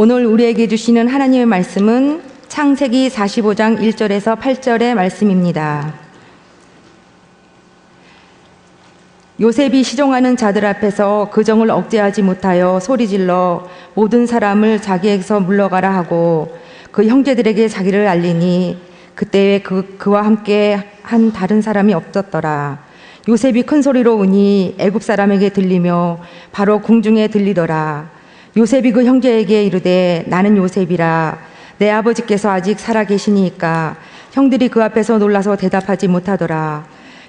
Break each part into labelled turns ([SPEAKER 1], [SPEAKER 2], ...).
[SPEAKER 1] 오늘 우리에게 주시는 하나님의 말씀은 창세기 45장 1절에서 8절의 말씀입니다. 요셉이 시종하는 자들 앞에서 그 정을 억제하지 못하여 소리질러 모든 사람을 자기에게서 물러가라 하고 그 형제들에게 자기를 알리니 그때에 그와 함께 한 다른 사람이 없었더라. 요셉이 큰 소리로 우니 애굽 사람에게 들리며 바로 궁중에 들리더라. 요셉이 그 형제에게 이르되 나는 요셉이라. 내 아버지께서 아직 살아 계시니까. 형들이 그 앞에서 놀라서 대답하지 못하더라.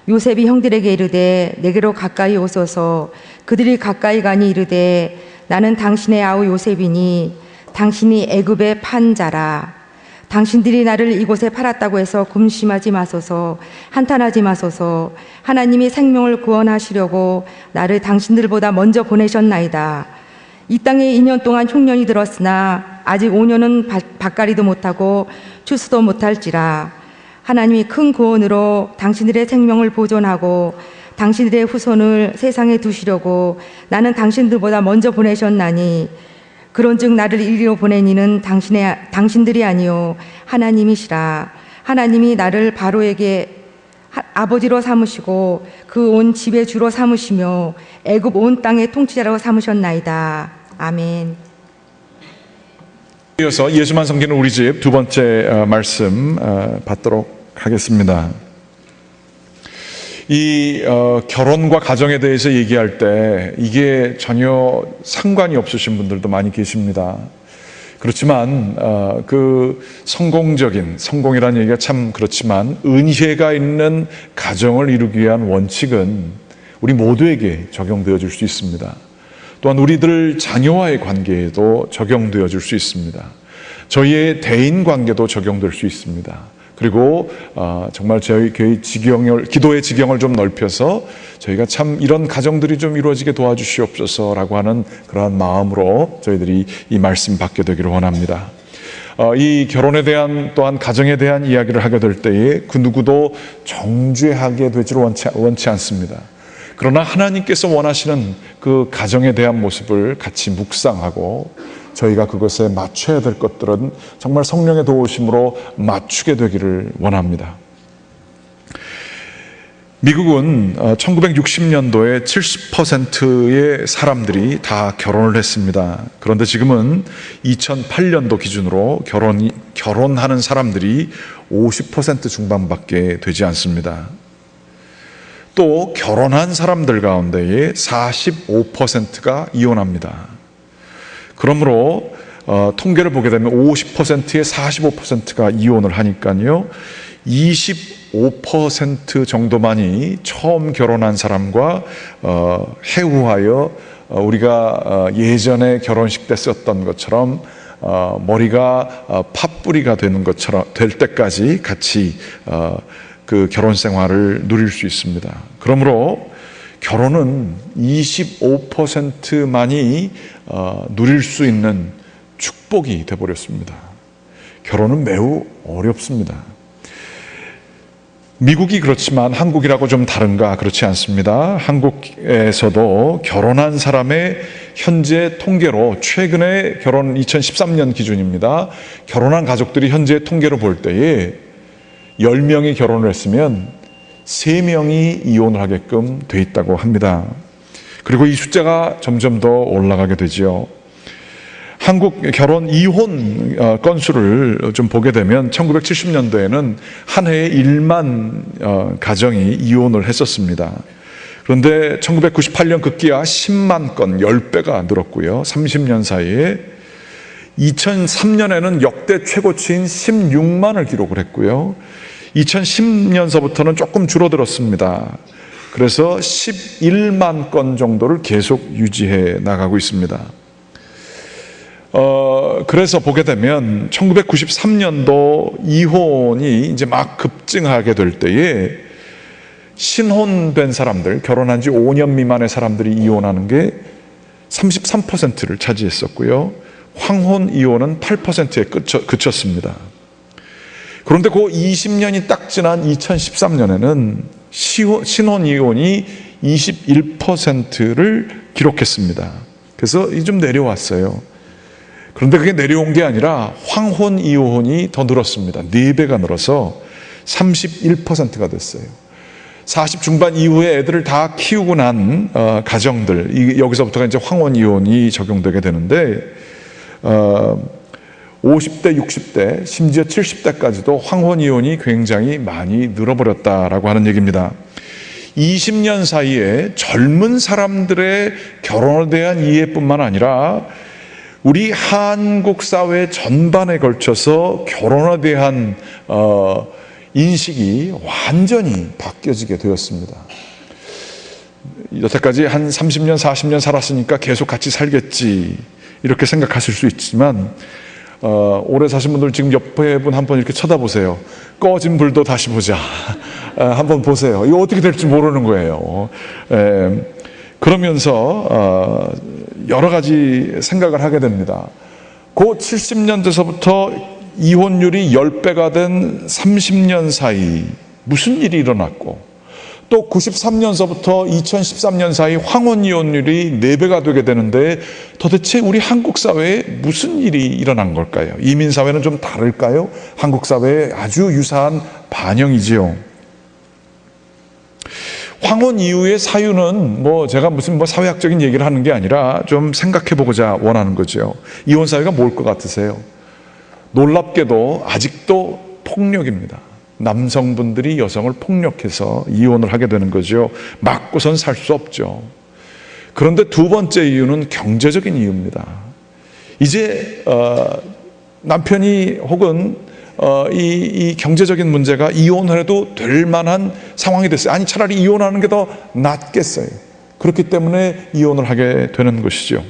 [SPEAKER 1] 요셉이 형들에게 이르되 내게로 가까이 오소서. 그들이 가까이 가니 이르되 나는 당신의 아우 요셉이니 당신이 애굽에 판 자라. 당신들이 나를 이곳에 팔았다고 해서 굶심하지 마소서. 한탄하지 마소서. 하나님이 생명을 구원하시려고 나를 당신들보다 먼저 보내셨나이다. 이 땅에 2년 동안 흉년이 들었으나 아직 5년은 밭가리도 못하고 추수도 못할지라. 하나님이 큰 구원으로 당신들의 생명을 보존하고 당신들의 후손을 세상에 두시려고 나는 당신들보다 먼저 보내셨나니 그런즉 나를 이리로 보낸 이는 당신들이 아니요 하나님이시라. 하나님이 나를 바로에게 아버지로 삼으시고 그 온 집의 주로 삼으시며 애굽 온 땅의 통치자라고 삼으셨나이다. 아멘.
[SPEAKER 2] 이어서 예수만 섬기는 우리 집 두 번째 말씀 받도록 하겠습니다. 이 결혼과 가정에 대해서 얘기할 때 이게 전혀 상관이 없으신 분들도 많이 계십니다. 그렇지만 그 성공이라는 얘기가 참 그렇지만 은혜가 있는 가정을 이루기 위한 원칙은 우리 모두에게 적용되어 줄 수 있습니다. 또한 우리들 자녀와의 관계에도 적용되어 줄 수 있습니다. 저희의 대인 관계도 적용될 수 있습니다. 그리고 정말 저희 교회 기도의 지경을 좀 넓혀서 저희가 참 이런 가정들이 좀 이루어지게 도와주시옵소서라고 하는 그러한 마음으로 저희들이 이 말씀 받게 되기를 원합니다. 이 결혼에 대한 또한 가정에 대한 이야기를 하게 될 때에 그 누구도 정죄하게 되지를 원치 않습니다. 그러나 하나님께서 원하시는 그 가정에 대한 모습을 같이 묵상하고 저희가 그것에 맞춰야 될 것들은 정말 성령의 도우심으로 맞추게 되기를 원합니다. 미국은 1960년도에 70%의 사람들이 다 결혼을 했습니다. 그런데 지금은 2008년도 기준으로 결혼하는 사람들이 50% 중반밖에 되지 않습니다. 또 결혼한 사람들 가운데에 45%가 이혼합니다. 그러므로 통계를 보게 되면 50%에 45%가 이혼을 하니까요, 25% 정도만이 처음 결혼한 사람과 해후하여 우리가 예전에 결혼식 때 썼던 것처럼 머리가 팥뿌리가 되는 것처럼 될 때까지 같이 그 결혼 생활을 누릴 수 있습니다. 그러므로 결혼은 25%만이 누릴 수 있는 축복이 되어버렸습니다. 결혼은 매우 어렵습니다. 미국이 그렇지만 한국이라고 좀 다른가? 그렇지 않습니다. 한국에서도 결혼한 사람의 현재 통계로 최근에 2013년 기준입니다. 결혼한 가족들이 현재 통계로 볼 때에 10명이 결혼을 했으면 3명이 이혼을 하게끔 돼 있다고 합니다. 그리고 이 숫자가 점점 더 올라가게 되지요. 한국 결혼 이혼 건수를 좀 보게 되면 1970년도에는 한 해에 1만 가정이 이혼을 했었습니다. 그런데 1998년 급기야 10만 건, 10배가 늘었고요. 30년 사이에 2003년에는 역대 최고치인 16만을 기록을 했고요. 2010년서부터는 조금 줄어들었습니다. 그래서 11만 건 정도를 계속 유지해 나가고 있습니다. 그래서 보게 되면 1993년도 이혼이 이제 막 급증하게 될 때에 신혼된 사람들, 결혼한 지 5년 미만의 사람들이 이혼하는 게 33%를 차지했었고요. 황혼 이혼은 8%에 그쳤습니다. 그런데 그 20년이 딱 지난 2013년에는 신혼 이혼이 21%를 기록했습니다. 그래서 좀 내려왔어요. 그런데 그게 내려온 게 아니라 황혼 이혼이 더 늘었습니다. 4배가 늘어서 31%가 됐어요. 40 중반 이후에 애들을 다 키우고 난 가정들, 여기서부터가 이제 황혼 이혼이 적용되게 되는데 50대, 60대, 심지어 70대까지도 황혼 이혼이 굉장히 많이 늘어버렸다라고 하는 얘기입니다. 20년 사이에 젊은 사람들의 결혼에 대한 이해뿐만 아니라 우리 한국 사회 전반에 걸쳐서 결혼에 대한 인식이 완전히 바뀌어지게 되었습니다. 여태까지 한 30년, 40년 살았으니까 계속 같이 살겠지 이렇게 생각하실 수 있지만 오래 사신 분들 지금 옆에 분 한번 이렇게 쳐다보세요. 꺼진 불도 다시 보자. 한번 보세요. 이거 어떻게 될지 모르는 거예요. 그러면서 여러 가지 생각을 하게 됩니다. 그 70년대서부터 이혼율이 10배가 된 30년 사이 무슨 일이 일어났고, 또 93년서부터 2013년 사이 황혼 이혼율이 4배가 되게 되는데 도대체 우리 한국 사회에 무슨 일이 일어난 걸까요? 이민 사회는 좀 다를까요? 한국 사회에 아주 유사한 반영이지요. 황혼 이후의 사유는 제가 무슨 사회학적인 얘기를 하는 게 아니라 좀 생각해 보고자 원하는 거죠. 이혼 사유가 뭘 것 같으세요? 놀랍게도 아직도 폭력입니다. 남성분들이 여성을 폭력해서 이혼을 하게 되는 거죠. 맞고선 살 수 없죠. 그런데 두 번째 이유는 경제적인 이유입니다. 이제 남편이 혹은 이 경제적인 문제가 이혼을 해도 될 만한 상황이 됐어요. 아니, 차라리 이혼하는 게 더 낫겠어요. 그렇기 때문에 이혼을 하게 되는 것이죠.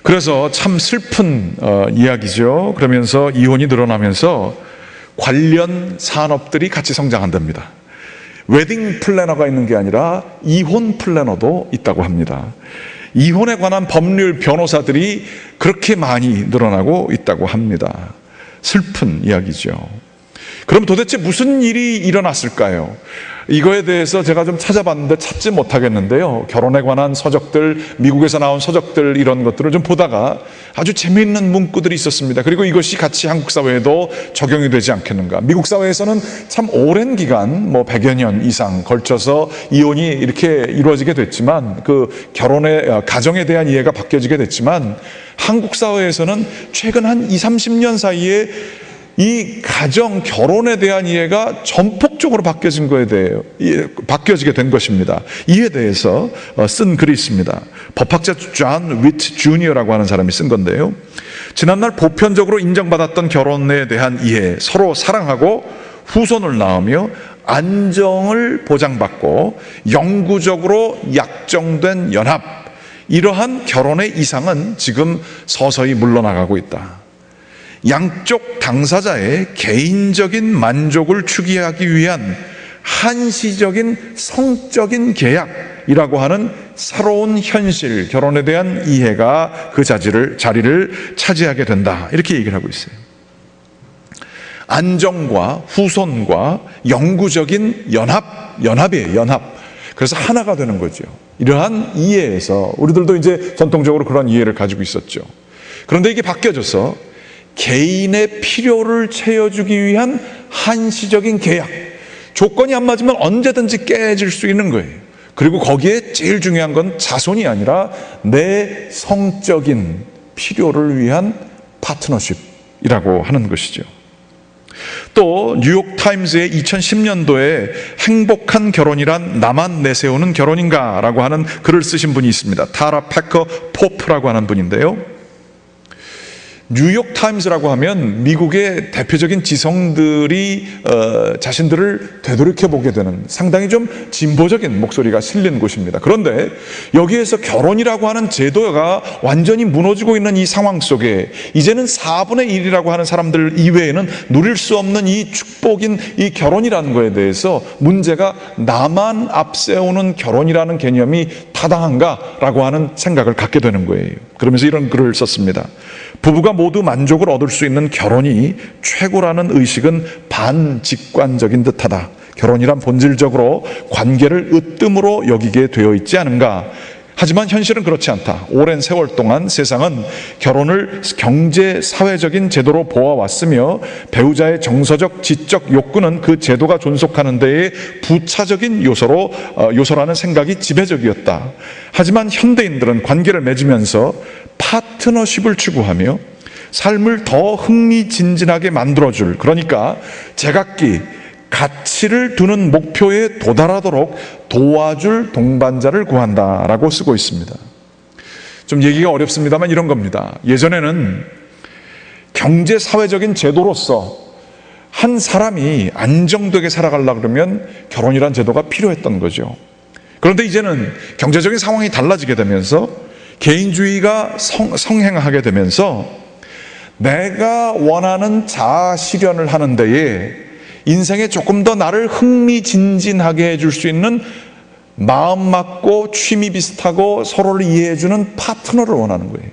[SPEAKER 2] 그래서 참 슬픈 이야기죠. 그러면서 이혼이 늘어나면서 관련 산업들이 같이 성장한답니다. 웨딩 플래너가 있는 게 아니라 이혼 플래너도 있다고 합니다. 이혼에 관한 법률 변호사들이 그렇게 많이 늘어나고 있다고 합니다. 슬픈 이야기죠. 그럼 도대체 무슨 일이 일어났을까요? 이거에 대해서 제가 좀 찾아봤는데 찾지 못하겠는데요. 결혼에 관한 서적들, 미국에서 나온 서적들 이런 것들을 좀 보다가 아주 재미있는 문구들이 있었습니다. 그리고 이것이 같이 한국 사회에도 적용이 되지 않겠는가. 미국 사회에서는 참 오랜 기간 100여 년 이상 걸쳐서 이혼이 이렇게 이루어지게 됐지만, 그 결혼의 가정에 대한 이해가 바뀌어지게 됐지만, 한국 사회에서는 최근 한 20, 30년 사이에 이 가정, 결혼에 대한 이해가 전폭적으로 바뀌어지게 된 것입니다. 이에 대해서 쓴 글이 있습니다. 법학자 존 위트 주니어라고 하는 사람이 쓴 건데요. 지난날 보편적으로 인정받았던 결혼에 대한 이해, 서로 사랑하고 후손을 낳으며 안정을 보장받고 영구적으로 약정된 연합, 이러한 결혼의 이상은 지금 서서히 물러나가고 있다. 양쪽 당사자의 개인적인 만족을 추구하기 위한 한시적인 성적인 계약이라고 하는 새로운 현실, 결혼에 대한 이해가 그 자리를 차지하게 된다. 이렇게 얘기를 하고 있어요. 안정과 후손과 영구적인 연합이에요. 연합. 그래서 하나가 되는 거죠. 이러한 이해에서 우리들도 이제 전통적으로 그런 이해를 가지고 있었죠. 그런데 이게 바뀌어져서 개인의 필요를 채워주기 위한 한시적인 계약, 조건이 안 맞으면 언제든지 깨질 수 있는 거예요. 그리고 거기에 제일 중요한 건 자손이 아니라 내 성적인 필요를 위한 파트너십이라고 하는 것이죠. 또 뉴욕타임스의 2010년도에 행복한 결혼이란 나만 내세우는 결혼인가 라고 하는 글을 쓰신 분이 있습니다. 타라 패커 포프라고 하는 분인데요. 뉴욕타임스라고 하면 미국의 대표적인 지성들이 자신들을 되돌이켜보게 되는 상당히 좀 진보적인 목소리가 실린 곳입니다. 그런데 여기에서 결혼이라고 하는 제도가 완전히 무너지고 있는 이 상황 속에 이제는 4분의 1이라고 하는 사람들 이외에는 누릴 수 없는 이 축복인 이 결혼이라는 거에 대해서 문제가 나만 앞세우는 결혼이라는 개념이 타당한가라고 하는 생각을 갖게 되는 거예요. 그러면서 이런 글을 썼습니다. 부부가 모두 만족을 얻을 수 있는 결혼이 최고라는 의식은 반직관적인 듯하다. 결혼이란 본질적으로 관계를 으뜸으로 여기게 되어 있지 않은가. 하지만 현실은 그렇지 않다. 오랜 세월 동안 세상은 결혼을 경제, 사회적인 제도로 보아왔으며 배우자의 정서적, 지적 욕구는 그 제도가 존속하는 데에 부차적인 요소라는 생각이 지배적이었다. 하지만 현대인들은 관계를 맺으면서 파트너십을 추구하며 삶을 더 흥미진진하게 만들어줄, 그러니까 제각기 가치를 두는 목표에 도달하도록 도와줄 동반자를 구한다라고 쓰고 있습니다. 좀 얘기가 어렵습니다만 이런 겁니다. 예전에는 경제 사회적인 제도로서 한 사람이 안정되게 살아가려고 그러면 결혼이란 제도가 필요했던 거죠. 그런데 이제는 경제적인 상황이 달라지게 되면서 개인주의가 성행하게 되면서 내가 원하는 자아 실현을 하는 데에 인생에 조금 더 나를 흥미진진하게 해줄 수 있는 마음 맞고 취미 비슷하고 서로를 이해해주는 파트너를 원하는 거예요.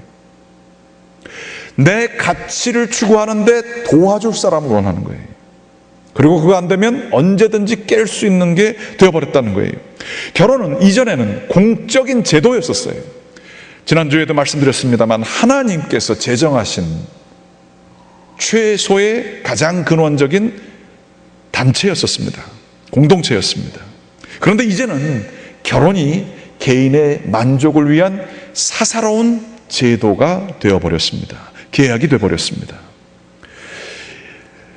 [SPEAKER 2] 내 가치를 추구하는데 도와줄 사람을 원하는 거예요. 그리고 그거 안 되면 언제든지 깰 수 있는 게 되어버렸다는 거예요. 결혼은 이전에는 공적인 제도였었어요. 지난주에도 말씀드렸습니다만 하나님께서 제정하신 최소의 가장 근원적인 단체였었습니다. 공동체였습니다. 그런데 이제는 결혼이 개인의 만족을 위한 사사로운 제도가 되어버렸습니다. 계약이 되어버렸습니다.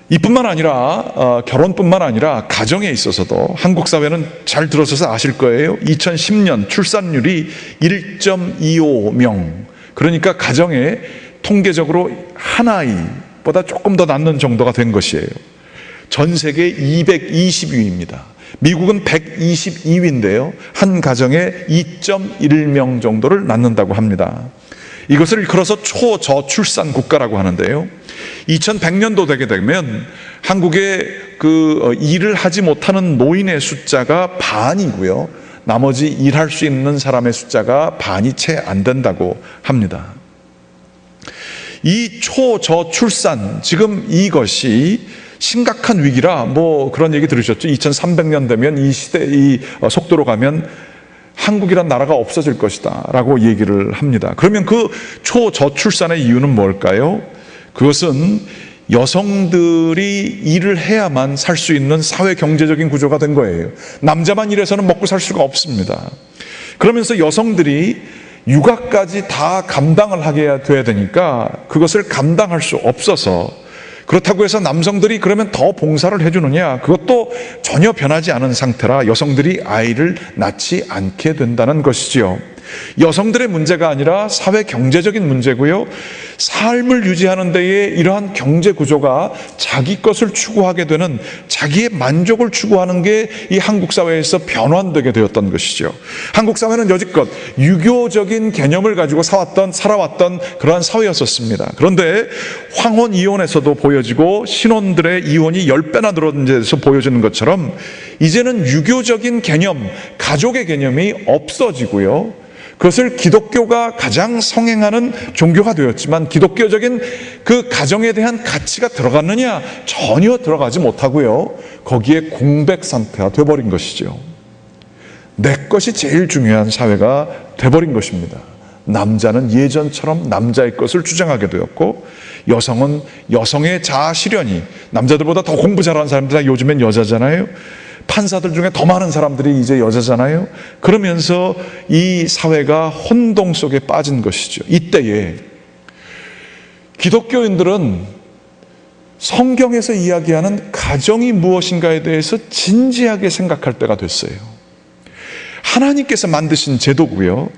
[SPEAKER 2] 이뿐만 아니라 결혼뿐만 아니라 가정에 있어서도 한국 사회는 잘 들어서서 아실 거예요. 2010년 출산율이 1.25명, 그러니까 가정에 통계적으로 한 아이보다 조금 더 낳는 정도가 된 것이에요. 전 세계 220위입니다. 미국은 122위인데요. 한 가정에 2.1명 정도를 낳는다고 합니다. 이것을 일컬어서 초저출산 국가라고 하는데요. 2100년도 되게 되면 한국의 일을 하지 못하는 노인의 숫자가 반이고요. 나머지 일할 수 있는 사람의 숫자가 반이 채 안 된다고 합니다. 이 초저출산, 지금 이것이 심각한 위기라 그런 얘기 들으셨죠? 2300년 되면 이 속도로 가면 한국이란 나라가 없어질 것이다 라고 얘기를 합니다. 그러면 그 초저출산의 이유는 뭘까요? 그것은 여성들이 일을 해야만 살 수 있는 사회 경제적인 구조가 된 거예요. 남자만 일해서는 먹고 살 수가 없습니다. 그러면서 여성들이 육아까지 다 감당을 하게 돼야 되니까 그것을 감당할 수 없어서, 그렇다고 해서 남성들이 그러면 더 봉사를 해주느냐? 그것도 전혀 변하지 않은 상태라 여성들이 아이를 낳지 않게 된다는 것이지요. 여성들의 문제가 아니라 사회 경제적인 문제고요. 삶을 유지하는 데에 이러한 경제 구조가 자기 것을 추구하게 되는, 자기의 만족을 추구하는 게 이 한국 사회에서 변환되게 되었던 것이죠. 한국 사회는 여지껏 유교적인 개념을 가지고 살아왔던 그러한 사회였었습니다. 그런데 황혼 이혼에서도 보여지고 신혼들의 이혼이 10배나 늘어난 데서 보여지는 것처럼 이제는 유교적인 개념, 가족의 개념이 없어지고요. 그것을 기독교가 가장 성행하는 종교가 되었지만 기독교적인 그 가정에 대한 가치가 들어갔느냐? 전혀 들어가지 못하고요. 거기에 공백 상태가 되어버린 것이죠. 내 것이 제일 중요한 사회가 되어버린 것입니다. 남자는 예전처럼 남자의 것을 주장하게 되었고, 여성은 여성의 자아 실현이, 남자들보다 더 공부 잘하는 사람들 다 요즘엔 여자잖아요. 판사들 중에 더 많은 사람들이 이제 여자잖아요. 그러면서 이 사회가 혼동 속에 빠진 것이죠. 이때에 기독교인들은 성경에서 이야기하는 가정이 무엇인가에 대해서 진지하게 생각할 때가 됐어요. 하나님께서 만드신 제도고요.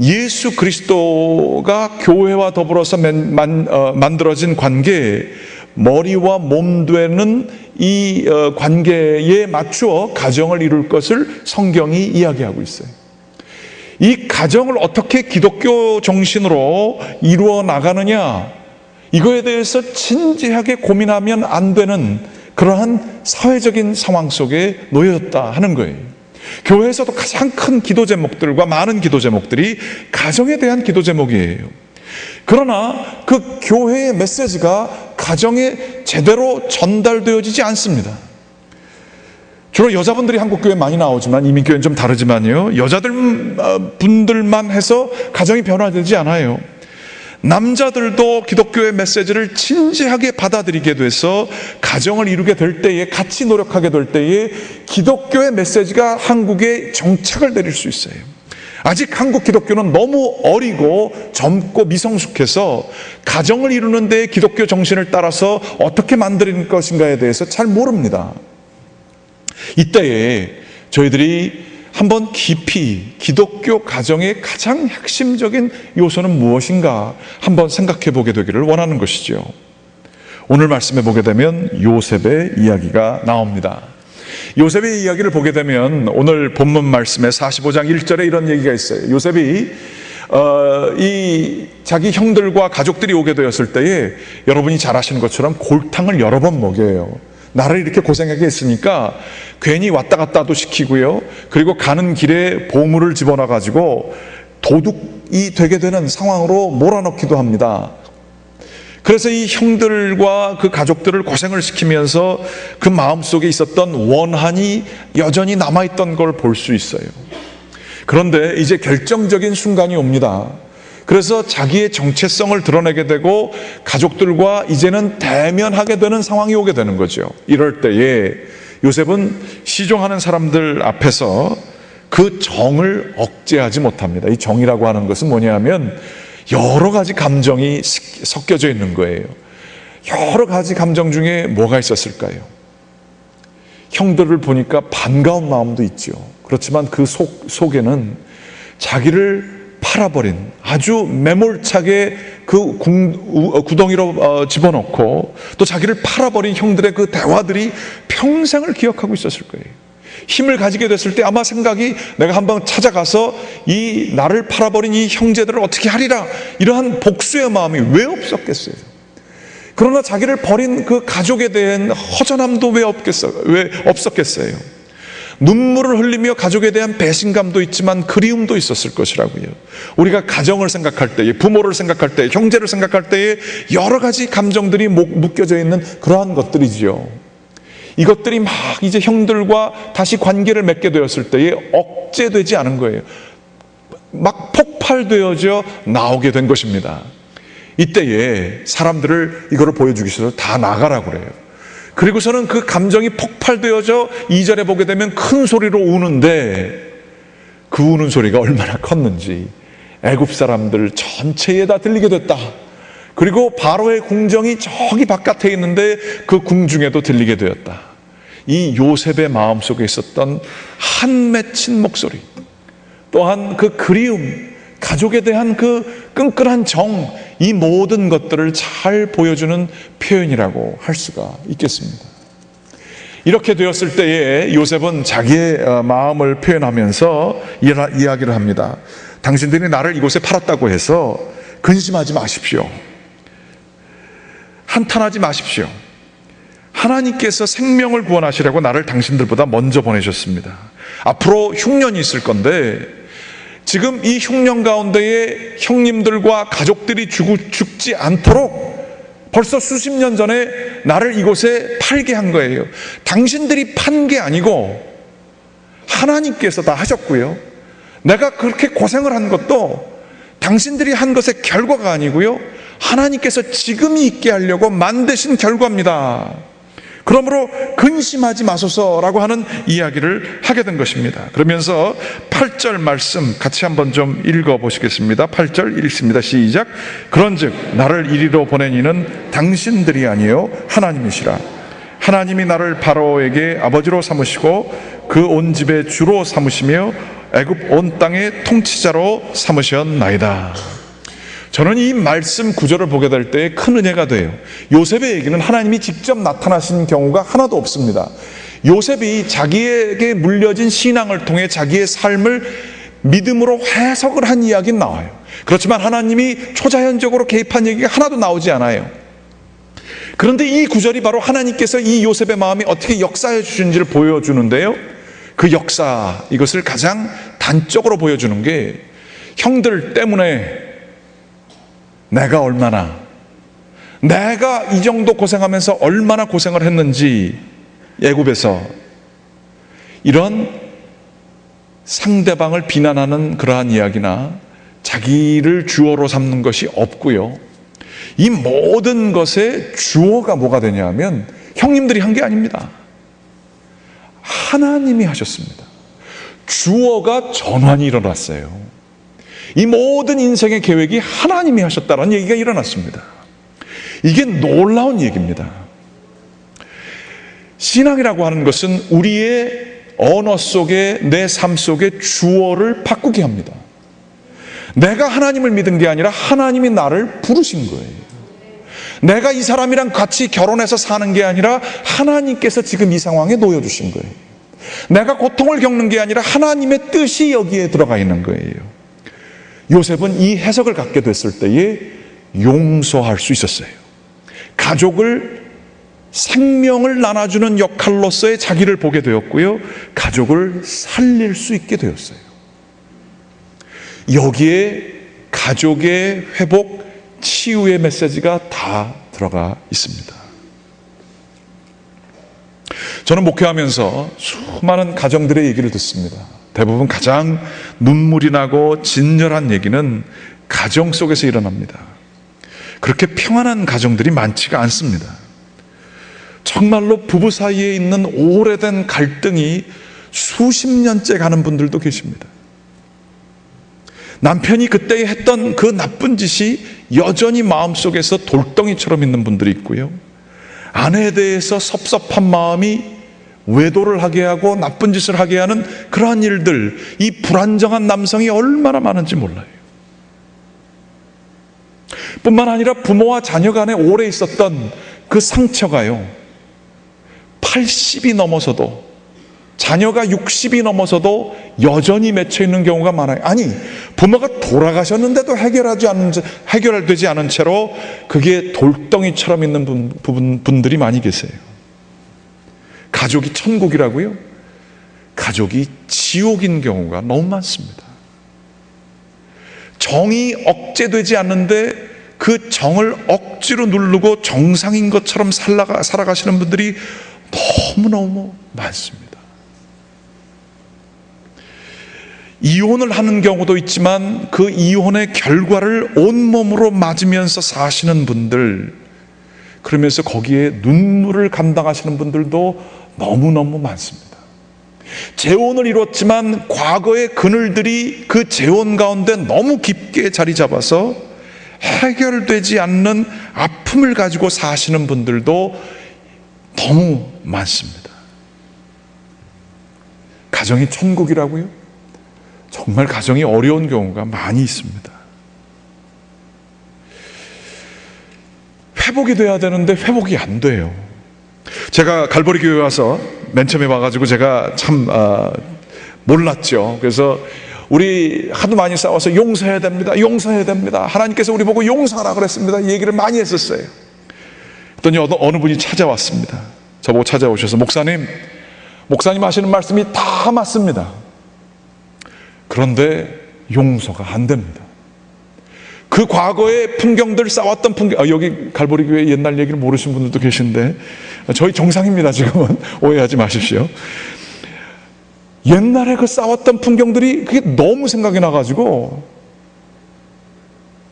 [SPEAKER 2] 예수 그리스도가 교회와 더불어서 만들어진 관계, 머리와 몸 되는 이 관계에 맞추어 가정을 이룰 것을 성경이 이야기하고 있어요. 이 가정을 어떻게 기독교 정신으로 이루어 나가느냐, 이거에 대해서 진지하게 고민하면 안 되는 그러한 사회적인 상황 속에 놓여졌다 하는 거예요. 교회에서도 가장 큰 기도 제목들과 많은 기도 제목들이 가정에 대한 기도 제목이에요. 그러나 그 교회의 메시지가 가정에 제대로 전달되어지지 않습니다. 주로 여자분들이 한국교회 많이 나오지만 이민교회는 좀 다르지만요, 여자들 분들만 해서 가정이 변화되지 않아요. 남자들도 기독교의 메시지를 진지하게 받아들이게 돼서 가정을 이루게 될 때에, 같이 노력하게 될 때에 기독교의 메시지가 한국에 정착을 내릴 수 있어요. 아직 한국 기독교는 너무 어리고 젊고 미성숙해서 가정을 이루는 데 기독교 정신을 따라서 어떻게 만드는 것인가에 대해서 잘 모릅니다. 이때에 저희들이 한번 깊이 기독교 가정의 가장 핵심적인 요소는 무엇인가 한번 생각해 보게 되기를 원하는 것이죠. 오늘 말씀에 보게 되면 요셉의 이야기가 나옵니다. 요셉의 이야기를 보게 되면 오늘 본문 말씀에 45장 1절에 이런 얘기가 있어요. 요셉이 이 자기 형들과 가족들이 오게 되었을 때에 여러분이 잘 아시는 것처럼 골탕을 여러 번 먹여요. 나를 이렇게 고생하게 했으니까 괜히 왔다 갔다도 시키고요, 그리고 가는 길에 보물을 집어넣어 가지고 도둑이 되게 되는 상황으로 몰아넣기도 합니다. 그래서 이 형들과 그 가족들을 고생을 시키면서 그 마음속에 있었던 원한이 여전히 남아있던 걸 볼 수 있어요. 그런데 이제 결정적인 순간이 옵니다. 그래서 자기의 정체성을 드러내게 되고 가족들과 이제는 대면하게 되는 상황이 오게 되는 거죠. 이럴 때에 요셉은 시종하는 사람들 앞에서 그 정을 억제하지 못합니다. 이 정이라고 하는 것은 뭐냐면 여러 가지 감정이 섞여져 있는 거예요. 여러 가지 감정 중에 뭐가 있었을까요? 형들을 보니까 반가운 마음도 있죠. 그렇지만 그 속에는 자기를 팔아버린, 아주 매몰차게 그 구덩이로 집어넣고 또 자기를 팔아버린 형들의 그 대화들이 평생을 기억하고 있었을 거예요. 힘을 가지게 됐을 때 아마 생각이, 내가 한번 찾아가서 이 나를 팔아버린 이 형제들을 어떻게 하리라, 이러한 복수의 마음이 왜 없었겠어요? 그러나 자기를 버린 그 가족에 대한 허전함도 왜 없었겠어요? 눈물을 흘리며 가족에 대한 배신감도 있지만 그리움도 있었을 것이라고요. 우리가 가정을 생각할 때에, 부모를 생각할 때에, 형제를 생각할 때에 여러 가지 감정들이 묶여져 있는 그러한 것들이지요. 이것들이 막 이제 형들과 다시 관계를 맺게 되었을 때에 억제되지 않은 거예요. 막 폭발되어져 나오게 된 것입니다. 이때에 사람들을 이거를 보여주기 싫어서 다 나가라고 그래요. 그리고서는 그 감정이 폭발되어져 2절에 보게 되면 큰 소리로 우는데, 그 우는 소리가 얼마나 컸는지 애굽 사람들 전체에 다 들리게 됐다. 그리고 바로의 궁정이 저기 바깥에 있는데 그 궁중에도 들리게 되었다. 이 요셉의 마음속에 있었던 한 맺힌 목소리, 또한 그 그리움, 가족에 대한 그 끈끈한 정, 이 모든 것들을 잘 보여주는 표현이라고 할 수가 있겠습니다. 이렇게 되었을 때에 요셉은 자기의 마음을 표현하면서 이야기를 합니다. 당신들이 나를 이곳에 팔았다고 해서 근심하지 마십시오. 한탄하지 마십시오. 하나님께서 생명을 구원하시려고 나를 당신들보다 먼저 보내셨습니다. 앞으로 흉년이 있을 건데 지금 이 흉년 가운데에 형님들과 가족들이 죽지 않도록 벌써 수십 년 전에 나를 이곳에 팔게 한 거예요. 당신들이 판 게 아니고 하나님께서 다 하셨고요, 내가 그렇게 고생을 한 것도 당신들이 한 것의 결과가 아니고요, 하나님께서 지금이 있게 하려고 만드신 결과입니다. 그러므로 근심하지 마소서라고 하는 이야기를 하게 된 것입니다. 그러면서 8절 말씀 같이 한번 좀 읽어보시겠습니다. 8절 읽습니다. 시작. 그런즉 나를 이리로 보낸 이는 당신들이 아니요 하나님이시라. 하나님이 나를 바로에게 아버지로 삼으시고 그 온 집의 주로 삼으시며 애굽 온 땅의 통치자로 삼으셨나이다. 저는 이 말씀 구절을 보게 될 때 큰 은혜가 돼요. 요셉의 얘기는 하나님이 직접 나타나신 경우가 하나도 없습니다. 요셉이 자기에게 물려진 신앙을 통해 자기의 삶을 믿음으로 해석을 한 이야기는 나와요. 그렇지만 하나님이 초자연적으로 개입한 얘기가 하나도 나오지 않아요. 그런데 이 구절이 바로 하나님께서 이 요셉의 마음이 어떻게 역사해 주신지를 보여주는데요, 그 역사, 이것을 가장 단적으로 보여주는 게 형들 때문에 내가 이 정도 고생하면서 얼마나 고생을 했는지 애굽에서 이런 상대방을 비난하는 그러한 이야기나 자기를 주어로 삼는 것이 없고요. 이 모든 것의 주어가 뭐가 되냐면 형님들이 한 게 아닙니다. 하나님이 하셨습니다. 주어가 전환이 일어났어요. 이 모든 인생의 계획이 하나님이 하셨다는 얘기가 일어났습니다. 이게 놀라운 얘기입니다. 신앙이라고 하는 것은 우리의 언어 속에, 내 삶 속에 주어를 바꾸게 합니다. 내가 하나님을 믿은 게 아니라 하나님이 나를 부르신 거예요. 내가 이 사람이랑 같이 결혼해서 사는 게 아니라 하나님께서 지금 이 상황에 놓여주신 거예요. 내가 고통을 겪는 게 아니라 하나님의 뜻이 여기에 들어가 있는 거예요. 요셉은 이 해석을 갖게 됐을 때에 용서할 수 있었어요. 가족을, 생명을 나눠주는 역할로서의 자기를 보게 되었고요, 가족을 살릴 수 있게 되었어요. 여기에 가족의 회복, 치유의 메시지가 다 들어가 있습니다. 저는 목회하면서 수많은 가정들의 얘기를 듣습니다. 대부분 가장 눈물이 나고 진절한 얘기는 가정 속에서 일어납니다. 그렇게 평안한 가정들이 많지가 않습니다. 정말로 부부 사이에 있는 오래된 갈등이 수십 년째 가는 분들도 계십니다. 남편이 그때 했던 그 나쁜 짓이 여전히 마음속에서 돌덩이처럼 있는 분들이 있고요, 아내에 대해서 섭섭한 마음이 외도를 하게 하고 나쁜 짓을 하게 하는 그러한 일들, 이 불안정한 남성이 얼마나 많은지 몰라요. 뿐만 아니라 부모와 자녀 간에 오래 있었던 그 상처가요, 80이 넘어서도, 자녀가 60이 넘어서도 여전히 맺혀 있는 경우가 많아요. 아니, 부모가 돌아가셨는데도 해결되지 않은 채로 그게 돌덩이처럼 있는 분들이 많이 계세요. 가족이 천국이라고요? 가족이 지옥인 경우가 너무 많습니다. 정이 억제되지 않는데 그 정을 억지로 누르고 정상인 것처럼 살아가시는 분들이 너무너무 많습니다. 이혼을 하는 경우도 있지만 그 이혼의 결과를 온몸으로 맞으면서 사시는 분들, 그러면서 거기에 눈물을 감당하시는 분들도 너무너무 많습니다. 재혼을 이뤘지만 과거의 그늘들이 그 재혼 가운데 너무 깊게 자리 잡아서 해결되지 않는 아픔을 가지고 사시는 분들도 너무 많습니다. 가정이 천국이라고요? 정말 가정이 어려운 경우가 많이 있습니다. 회복이 돼야 되는데 회복이 안 돼요. 제가 갈보리 교회 와서 맨 처음에 와가지고 제가 참 몰랐죠. 그래서 우리 하도 많이 싸워서 용서해야 됩니다, 용서해야 됩니다, 하나님께서 우리 보고 용서하라 그랬습니다, 이 얘기를 많이 했었어요. 그랬더니 어느 분이 찾아왔습니다. 저보고 찾아오셔서, 목사님 하시는 말씀이 다 맞습니다. 그런데 용서가 안 됩니다. 그 과거의 풍경들, 싸웠던 풍경, 여기 갈보리 교회 옛날 얘기를 모르시는 분들도 계신데 저희 정상입니다, 지금은. 오해하지 마십시오. 옛날에 그 싸웠던 풍경들이 그게 너무 생각이 나가지고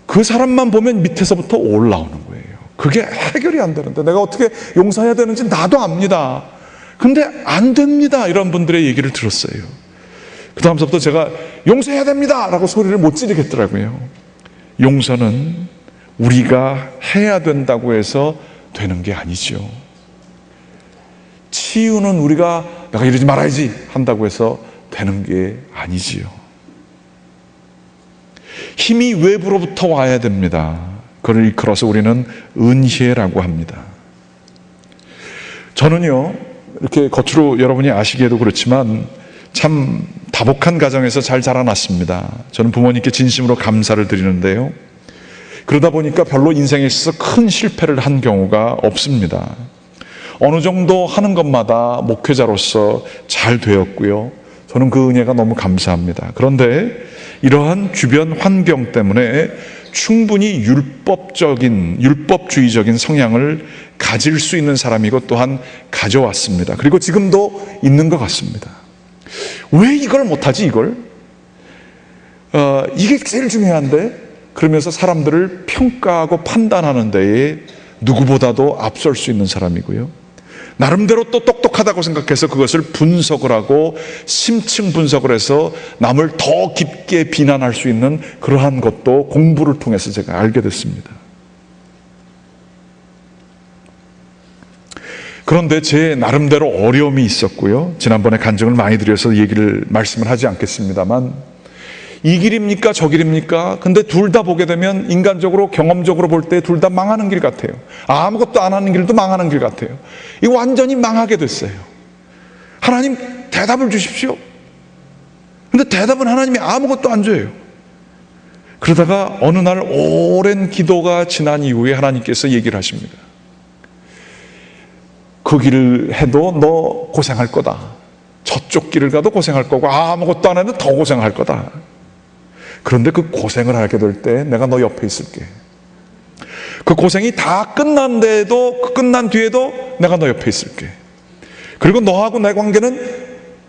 [SPEAKER 2] 그 사람만 보면 밑에서부터 올라오는 거예요. 그게 해결이 안 되는데 내가 어떻게 용서해야 되는지 나도 압니다. 근데 안 됩니다. 이런 분들의 얘기를 들었어요. 그 다음부터 제가 용서해야 됩니다 라고 소리를 못 지르겠더라고요. 용서는 우리가 해야 된다고 해서 되는 게 아니죠. 치유는 우리가 내가 이러지 말아야지 한다고 해서 되는 게 아니지요. 힘이 외부로부터 와야 됩니다. 그걸 일컬어서 우리는 은혜라고 합니다. 저는요, 이렇게 겉으로 여러분이 아시기에도 그렇지만 참 다복한 가정에서 잘 자라났습니다. 저는 부모님께 진심으로 감사를 드리는데요, 그러다 보니까 별로 인생에 있어서 큰 실패를 한 경우가 없습니다. 어느 정도 하는 것마다 목회자로서 잘 되었고요, 저는 그 은혜가 너무 감사합니다. 그런데 이러한 주변 환경 때문에 충분히 율법주의적인 성향을 가질 수 있는 사람이고 또한 가져왔습니다. 그리고 지금도 있는 것 같습니다. 왜 이걸 못하지, 이걸? 이게 제일 중요한데? 그러면서 사람들을 평가하고 판단하는 데에 누구보다도 앞설 수 있는 사람이고요. 나름대로 또 똑똑하다고 생각해서 그것을 분석을 하고 심층 분석을 해서 남을 더 깊게 비난할 수 있는 그러한 것도 공부를 통해서 제가 알게 됐습니다. 그런데 제 나름대로 어려움이 있었고요. 지난번에 간증을 많이 드려서 말씀을 하지 않겠습니다만, 이 길입니까 저 길입니까? 근데 둘 다 보게 되면 인간적으로 경험적으로 볼 때 둘 다 망하는 길 같아요. 아무것도 안 하는 길도 망하는 길 같아요. 이거 완전히 망하게 됐어요. 하나님 대답을 주십시오. 근데 대답은 하나님이 아무것도 안 줘요. 그러다가 어느 날 오랜 기도가 지난 이후에 하나님께서 얘기를 하십니다. 그 길을 해도 너 고생할 거다. 저쪽 길을 가도 고생할 거고 아무것도 안 해도 더 고생할 거다. 그런데 그 고생을 하게 될 때 내가 너 옆에 있을게. 그 고생이 다 끝난데도, 끝난 뒤에도 내가 너 옆에 있을게. 그리고 너하고 내 관계는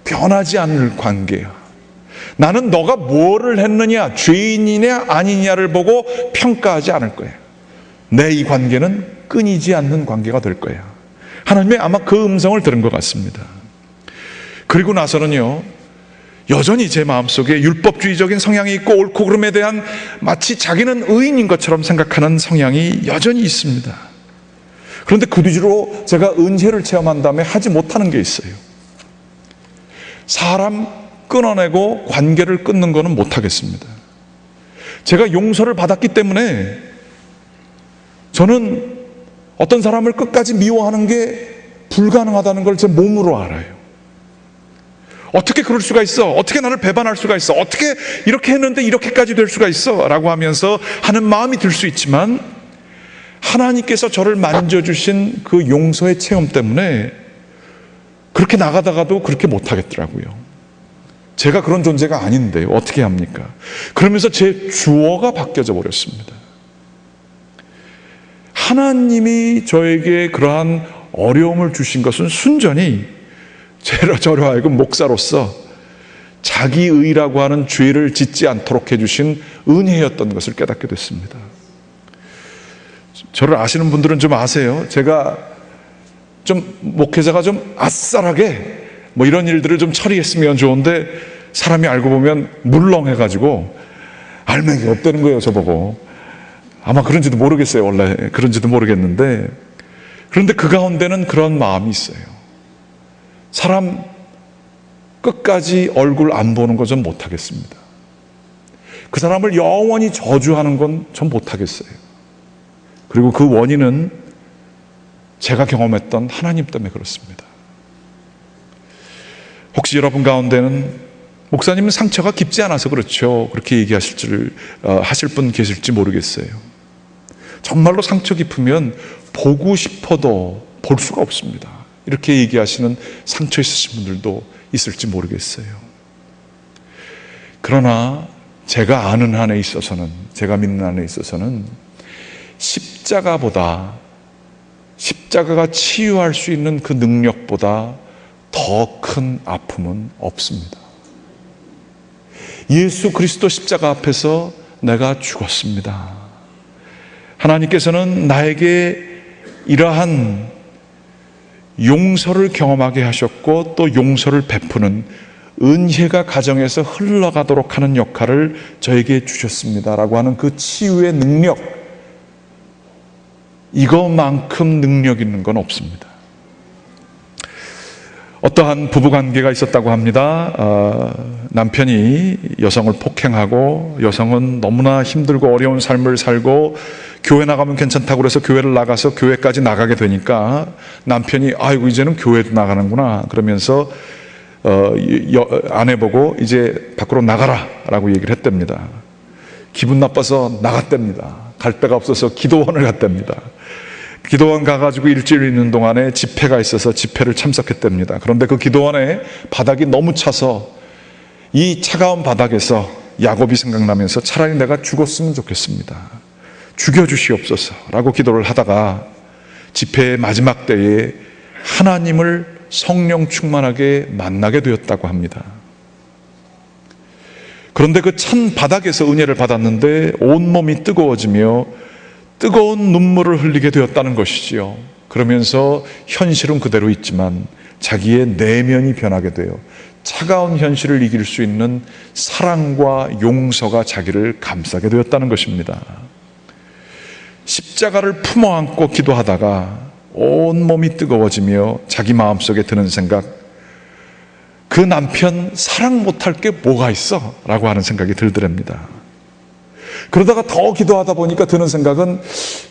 [SPEAKER 2] 변하지 않을 관계야. 나는 너가 뭐를 했느냐, 죄인이냐 아니냐를 보고 평가하지 않을 거야. 내 이 관계는 끊이지 않는 관계가 될 거야. 하나님의 아마 그 음성을 들은 것 같습니다. 그리고 나서는요, 여전히 제 마음속에 율법주의적인 성향이 있고 옳고 그름에 대한 마치 자기는 의인인 것처럼 생각하는 성향이 여전히 있습니다. 그런데 그 뒤로 제가 은혜를 체험한 다음에 하지 못하는 게 있어요. 사람 끊어내고 관계를 끊는 거는 못하겠습니다. 제가 용서를 받았기 때문에 저는 어떤 사람을 끝까지 미워하는 게 불가능하다는 걸 제 몸으로 알아요. 어떻게 그럴 수가 있어? 어떻게 나를 배반할 수가 있어? 어떻게 이렇게 했는데 이렇게까지 될 수가 있어? 라고 하면서 하는 마음이 들 수 있지만, 하나님께서 저를 만져주신 그 용서의 체험 때문에 그렇게 나가다가도 그렇게 못하겠더라고요. 제가 그런 존재가 아닌데 어떻게 합니까? 그러면서 제 주어가 바뀌어져 버렸습니다. 하나님이 저에게 그러한 어려움을 주신 것은 순전히 저로 하여금 목사로서 자기의라고 하는 죄를 짓지 않도록 해주신 은혜였던 것을 깨닫게 됐습니다. 저를 아시는 분들은 좀 아세요. 제가 좀 목회자가 좀 아싸하게 뭐 이런 일들을 좀 처리했으면 좋은데, 사람이 알고 보면 물렁해가지고 알맹이 없다는 거예요, 저보고. 아마 그런지도 모르겠어요. 원래 그런지도 모르겠는데, 그런데 그 가운데는 그런 마음이 있어요. 사람 끝까지 얼굴 안 보는 거 전 못하겠습니다. 그 사람을 영원히 저주하는 건 전 못하겠어요. 그리고 그 원인은 제가 경험했던 하나님 때문에 그렇습니다. 혹시 여러분 가운데는 목사님은 상처가 깊지 않아서 그렇죠, 그렇게 얘기하실 하실 분 계실지 모르겠어요. 정말로 상처 깊으면 보고 싶어도 볼 수가 없습니다. 이렇게 얘기하시는 상처 있으신 분들도 있을지 모르겠어요. 그러나 제가 아는 한에 있어서는, 제가 믿는 한에 있어서는 십자가가 치유할 수 있는 그 능력보다 더 큰 아픔은 없습니다. 예수 그리스도 십자가 앞에서 내가 죽었습니다. 하나님께서는 나에게 이러한 용서를 경험하게 하셨고, 또 용서를 베푸는 은혜가 가정에서 흘러가도록 하는 역할을 저에게 주셨습니다라고 하는 그 치유의 능력, 이것만큼 능력 있는 건 없습니다. 어떠한 부부관계가 있었다고 합니다. 남편이 여성을 폭행하고, 여성은 너무나 힘들고 어려운 삶을 살고 교회 나가면 괜찮다고 그래서 교회를 나가서 교회까지 나가게 되니까 남편이 아이고 이제는 교회도 나가는구나 그러면서 아내 보고 이제 밖으로 나가라 라고 얘기를 했답니다. 기분 나빠서 나갔답니다. 갈 데가 없어서 기도원을 갔답니다. 기도원 가가지고 일주일 있는 동안에 집회가 있어서 집회를 참석했답니다. 그런데 그 기도원에 바닥이 너무 차서 이 차가운 바닥에서 야곱이 생각나면서 차라리 내가 죽었으면 좋겠습니다. 죽여주시옵소서 라고 기도를 하다가 집회의 마지막 때에 하나님을 성령 충만하게 만나게 되었다고 합니다. 그런데 그 찬 바닥에서 은혜를 받았는데 온몸이 뜨거워지며 뜨거운 눈물을 흘리게 되었다는 것이지요. 그러면서 현실은 그대로 있지만 자기의 내면이 변하게 돼요. 차가운 현실을 이길 수 있는 사랑과 용서가 자기를 감싸게 되었다는 것입니다. 십자가를 품어 안고 기도하다가 온몸이 뜨거워지며 자기 마음속에 드는 생각, 그 남편 사랑 못할 게 뭐가 있어? 라고 하는 생각이 들더랍니다. 그러다가 더 기도하다 보니까 드는 생각은,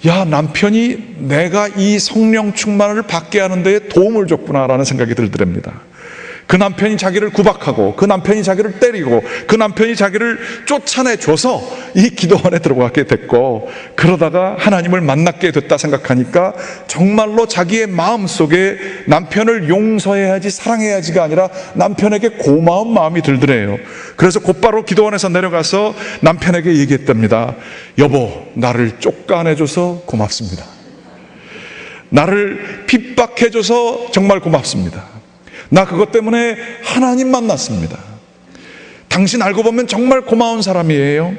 [SPEAKER 2] 야, 남편이 내가 이 성령 충만을 받게 하는 데에 도움을 줬구나 라는 생각이 들더랍니다. 그 남편이 자기를 구박하고, 그 남편이 자기를 때리고, 그 남편이 자기를 쫓아내줘서 이 기도원에 들어가게 됐고, 그러다가 하나님을 만나게 됐다 생각하니까 정말로 자기의 마음속에 남편을 용서해야지, 사랑해야지가 아니라 남편에게 고마운 마음이 들더래요. 그래서 곧바로 기도원에서 내려가서 남편에게 얘기했답니다. 여보, 나를 쫓아내줘서 고맙습니다. 나를 핍박해줘서 정말 고맙습니다. 나 그것 때문에 하나님 만났습니다. 당신 알고 보면 정말 고마운 사람이에요.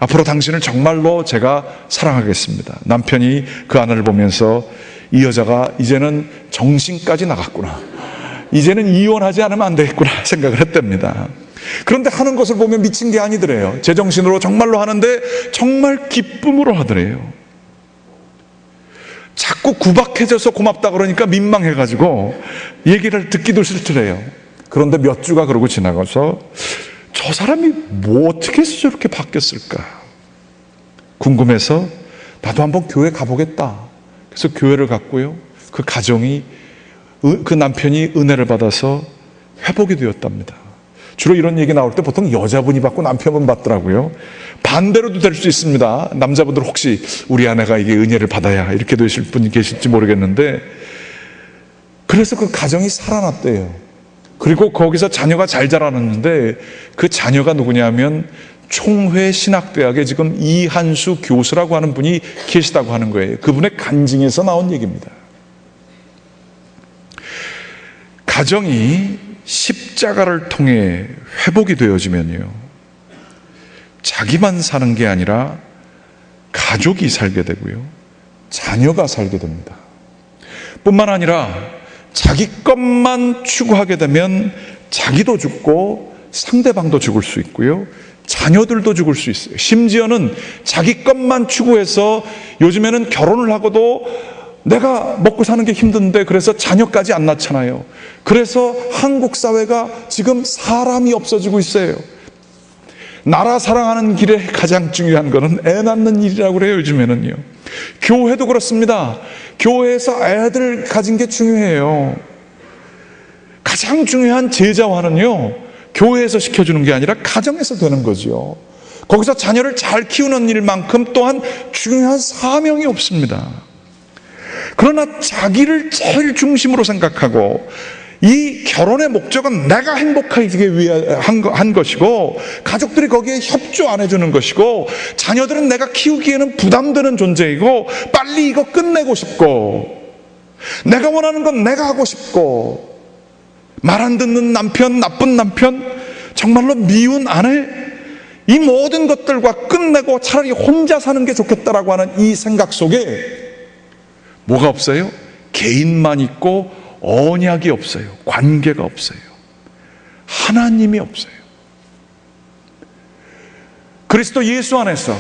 [SPEAKER 2] 앞으로 당신을 정말로 제가 사랑하겠습니다. 남편이 그 아내를 보면서 이 여자가 이제는 정신까지 나갔구나, 이제는 이혼하지 않으면 안 되겠구나 생각을 했답니다. 그런데 하는 것을 보면 미친 게 아니더래요. 제정신으로 정말로 하는데 정말 기쁨으로 하더래요. 자꾸 구박해줘서 고맙다 그러니까 민망해가지고 얘기를 듣기도 싫더래요. 그런데 몇 주가 그러고 지나가서 저 사람이 뭐 어떻게 해서 저렇게 바뀌었을까 궁금해서 나도 한번 교회 가보겠다. 그래서 교회를 갔고요. 그 가정이, 그 남편이 은혜를 받아서 회복이 되었답니다. 주로 이런 얘기 나올 때 보통 여자분이 받고 남편분 받더라고요. 반대로도 될 수 있습니다. 남자분들 혹시 우리 아내가 이게 은혜를 받아야 이렇게 되실 분이 계실지 모르겠는데, 그래서 그 가정이 살아났대요. 그리고 거기서 자녀가 잘 자라났는데, 그 자녀가 누구냐면 총회 신학대학에 지금 이한수 교수라고 하는 분이 계시다고 하는 거예요. 그분의 간증에서 나온 얘기입니다. 가정이 십자가를 통해 회복이 되어지면요, 자기만 사는 게 아니라 가족이 살게 되고요, 자녀가 살게 됩니다. 뿐만 아니라 자기 것만 추구하게 되면 자기도 죽고 상대방도 죽을 수 있고요, 자녀들도 죽을 수 있어요. 심지어는 자기 것만 추구해서 요즘에는 결혼을 하고도 내가 먹고 사는 게 힘든데 그래서 자녀까지 안 낳잖아요. 그래서 한국 사회가 지금 사람이 없어지고 있어요. 나라 사랑하는 길에 가장 중요한 거는 애 낳는 일이라고 그래요, 요즘에는요. 교회도 그렇습니다. 교회에서 애들 가진 게 중요해요. 가장 중요한 제자화는요, 교회에서 시켜주는 게 아니라 가정에서 되는 거죠. 거기서 자녀를 잘 키우는 일만큼 또한 중요한 사명이 없습니다. 그러나 자기를 제일 중심으로 생각하고, 이 결혼의 목적은 내가 행복하기 위해 한 것이고, 가족들이 거기에 협조 안 해주는 것이고, 자녀들은 내가 키우기에는 부담되는 존재이고, 빨리 이거 끝내고 싶고, 내가 원하는 건 내가 하고 싶고, 말 안 듣는 남편, 나쁜 남편, 정말로 미운 아내, 이 모든 것들과 끝내고 차라리 혼자 사는 게 좋겠다라고 하는 이 생각 속에 뭐가 없어요? 개인만 있고 언약이 없어요. 관계가 없어요. 하나님이 없어요. 그리스도 예수 안에서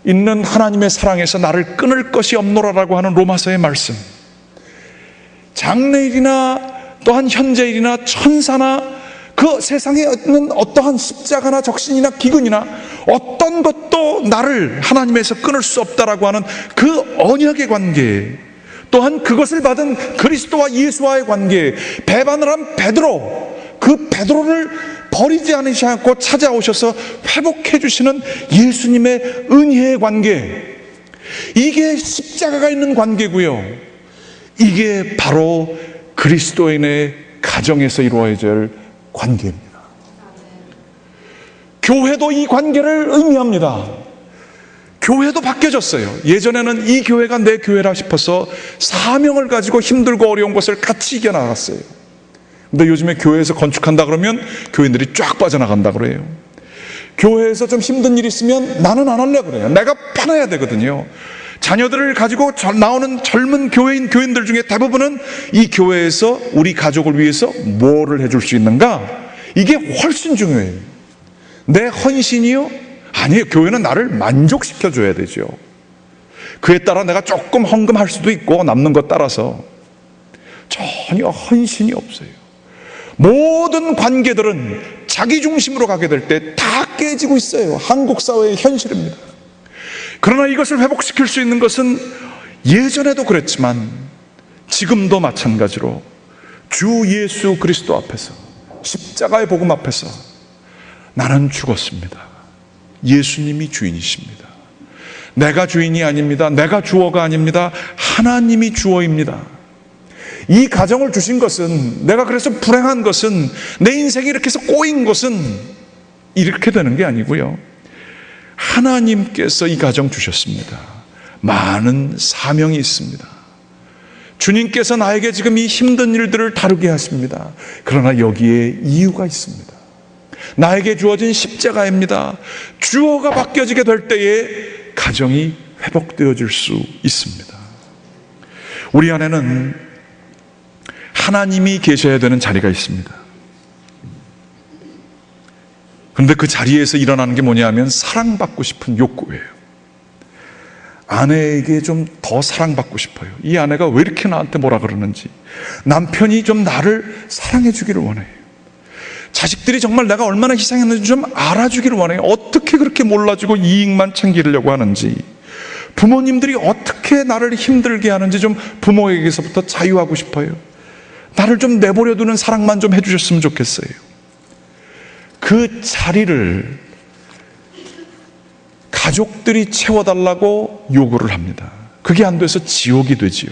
[SPEAKER 2] 있는 하나님의 사랑에서 나를 끊을 것이 없노라라고 하는 로마서의 말씀, 장래일이나 또한 현재일이나 천사나 그 세상에 있는 어떠한 십자가나 적신이나 기근이나 어떤 것도 나를 하나님에서 끊을 수 없다라고 하는 그 언약의 관계, 또한 그것을 받은 그리스도와 예수와의 관계, 배반을 한 베드로, 그 베드로를 버리지 않으시고 찾아오셔서 회복해 주시는 예수님의 은혜의 관계, 이게 십자가가 있는 관계고요, 이게 바로 그리스도인의 가정에서 이루어져야 할 관계입니다. 교회도 이 관계를 의미합니다. 교회도 바뀌어졌어요. 예전에는 이 교회가 내 교회라 싶어서 사명을 가지고 힘들고 어려운 것을 같이 이겨나갔어요. 근데 요즘에 교회에서 건축한다 그러면 교인들이 쫙 빠져나간다 그래요. 교회에서 좀 힘든 일이 있으면 나는 안 할래 그래요. 내가 팔아야 되거든요. 자녀들을 가지고 나오는 젊은 교인들 중에 대부분은 이 교회에서 우리 가족을 위해서 뭐를 해줄 수 있는가? 이게 훨씬 중요해요. 내 헌신이요? 아니에요. 교회는 나를 만족시켜줘야 되죠. 그에 따라 내가 조금 헌금할 수도 있고 남는 것 따라서. 전혀 헌신이 없어요. 모든 관계들은 자기 중심으로 가게 될 때 다 깨지고 있어요. 한국 사회의 현실입니다. 그러나 이것을 회복시킬 수 있는 것은 예전에도 그랬지만 지금도 마찬가지로 주 예수 그리스도 앞에서, 십자가의 복음 앞에서 나는 죽었습니다. 예수님이 주인이십니다. 내가 주인이 아닙니다. 내가 주어가 아닙니다. 하나님이 주어입니다. 이 가정을 주신 것은, 내가 그래서 불행한 것은, 내 인생이 이렇게 해서 꼬인 것은 이렇게 되는 게 아니고요, 하나님께서 이 가정 주셨습니다. 많은 사명이 있습니다. 주님께서 나에게 지금 이 힘든 일들을 다루게 하십니다. 그러나 여기에 이유가 있습니다. 나에게 주어진 십자가입니다. 주어가 바뀌어지게 될 때에 가정이 회복되어질 수 있습니다. 우리 안에는 하나님이 계셔야 되는 자리가 있습니다. 그런데 그 자리에서 일어나는 게 뭐냐면 사랑받고 싶은 욕구예요. 아내에게 좀 더 사랑받고 싶어요. 이 아내가 왜 이렇게 나한테 뭐라 그러는지, 남편이 좀 나를 사랑해 주기를 원해요. 자식들이 정말 내가 얼마나 희생했는지 좀 알아주기를 원해요. 어떻게 그렇게 몰라주고 이익만 챙기려고 하는지, 부모님들이 어떻게 나를 힘들게 하는지 좀 부모에게서부터 자유하고 싶어요. 나를 좀 내버려 두는 사랑만 좀 해주셨으면 좋겠어요. 그 자리를 가족들이 채워달라고 요구를 합니다. 그게 안 돼서 지옥이 되지요.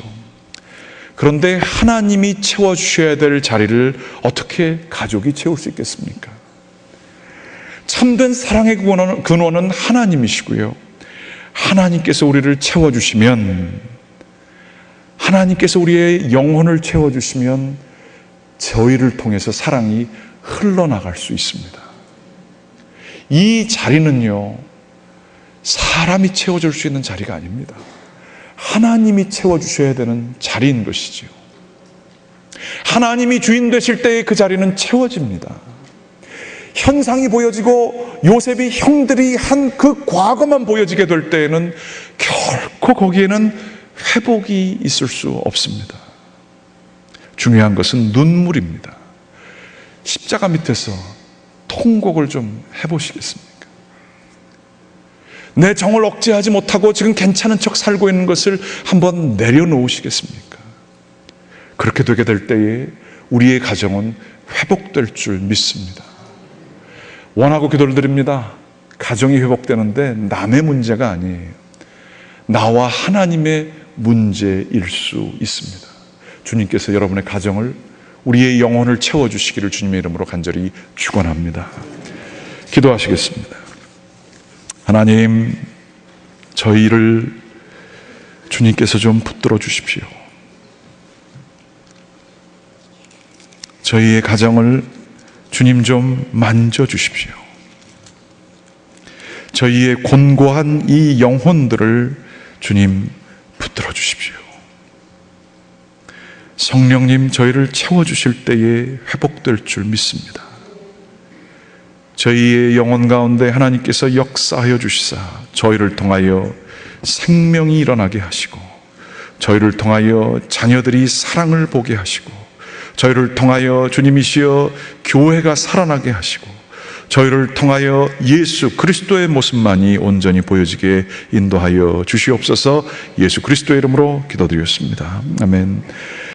[SPEAKER 2] 그런데 하나님이 채워주셔야 될 자리를 어떻게 가족이 채울 수 있겠습니까? 참된 사랑의 근원은 하나님이시고요, 하나님께서 우리를 채워주시면, 하나님께서 우리의 영혼을 채워주시면 저희를 통해서 사랑이 흘러나갈 수 있습니다. 이 자리는요, 사람이 채워줄 수 있는 자리가 아닙니다. 하나님이 채워주셔야 되는 자리인 것이지요. 하나님이 주인 되실 때에 그 자리는 채워집니다. 현상이 보여지고 요셉이 형들이 한 그 과거만 보여지게 될 때에는 결코 거기에는 회복이 있을 수 없습니다. 중요한 것은 눈물입니다. 십자가 밑에서 통곡을 좀 해보시겠습니까? 내 정을 억제하지 못하고 지금 괜찮은 척 살고 있는 것을 한번 내려놓으시겠습니까? 그렇게 되게 될 때에 우리의 가정은 회복될 줄 믿습니다. 원하고 기도를 드립니다. 가정이 회복되는데 남의 문제가 아니에요. 나와 하나님의 문제일 수 있습니다. 주님께서 여러분의 가정을, 우리의 영혼을 채워주시기를 주님의 이름으로 간절히 축원합니다. 기도하시겠습니다. 하나님, 저희를 주님께서 좀 붙들어 주십시오. 저희의 가정을 주님 좀 만져주십시오. 저희의 곤고한 이 영혼들을 주님 붙들어 주십시오. 성령님, 저희를 채워주실 때에 회복될 줄 믿습니다. 저희의 영혼 가운데 하나님께서 역사하여 주시사 저희를 통하여 생명이 일어나게 하시고, 저희를 통하여 자녀들이 사랑을 보게 하시고, 저희를 통하여 주님이시여 교회가 살아나게 하시고, 저희를 통하여 예수 그리스도의 모습만이 온전히 보여지게 인도하여 주시옵소서. 예수 그리스도의 이름으로 기도드렸습니다. 아멘.